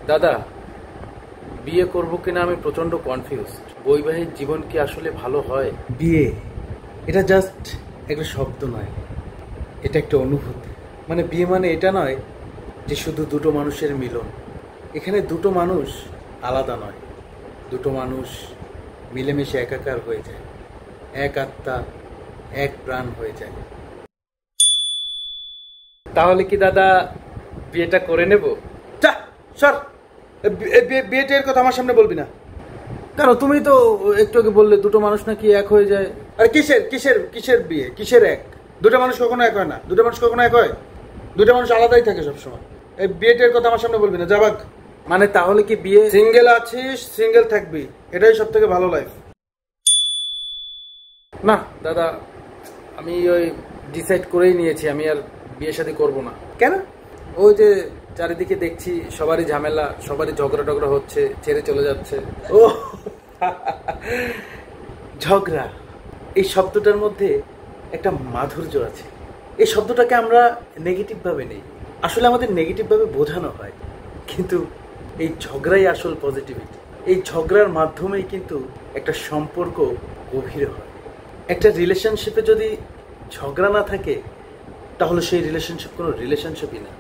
দাদা, বিয়ে করব কিনা আমি প্রচন্ড কনফিউজ। বৈবাহিক জীবন কি আসলে ভালো হয়? বিয়ে এটা জাস্ট একটা শব্দ নয়, এটা একটা অনুভূতি। মানে বিয়ে মানে এটা নয় যে শুধু দুটো মানুষের মিলন। এখানে দুটো মানুষ আলাদা নয়, দুটো মানুষ মিলেমিশে একাকার হয়ে যায়, এক আত্মা এক প্রাণ হয়ে যায়। তাহলে কি দাদা বিয়েটা করে নেব? যা সর, বিয়েটের কথা আমার সামনে বলবি না। কেন, তুমি তো একটু আগে বললে দুটো মানুষ নাকি এক হয়ে যায়। আরে কিসের কিসের কিসের বিয়ে, কিসের এক? দুটো মানুষ কখনো এক হয় না, দুটো মানুষ কখনো এক হয়? দুটো মানুষ আলাদাই থাকে সবসময়। এই বিয়েটের কথা আমার সামনে বলবি না, যাবাক। মানে তাহলে কি বিয়ে? সিঙ্গেল আছিস, সিঙ্গেল থাকবি, এটাই সব থেকে ভালো লাইফ। না দাদা, আমি ওই ডিসাইড করেই নিয়েছি আমি আর বিয়ে শাদী করবো না। কেন? ওই যে চারিদিকে দেখছি সবারই ঝামেলা, সবারই ঝগড়া টগড়া হচ্ছে, ছেড়ে চলে যাচ্ছে। ও ঝগড়া, এই শব্দটার মধ্যে একটা মাধুর্য আছে। এই শব্দটাকে আমরা নেগেটিভ ভাবে নেই, আসলে আমাদের নেগেটিভ ভাবে বোঝানো হয়, কিন্তু এই ঝগড়াই আসল পজিটিভিটি। এই ঝগড়ার মাধ্যমেই কিন্তু একটা সম্পর্ক গভীর হয়। একটা রিলেশনশিপে যদি ঝগড়া না থাকে তাহলে সেই রিলেশনশিপ কোনো রিলেশনশিপই না।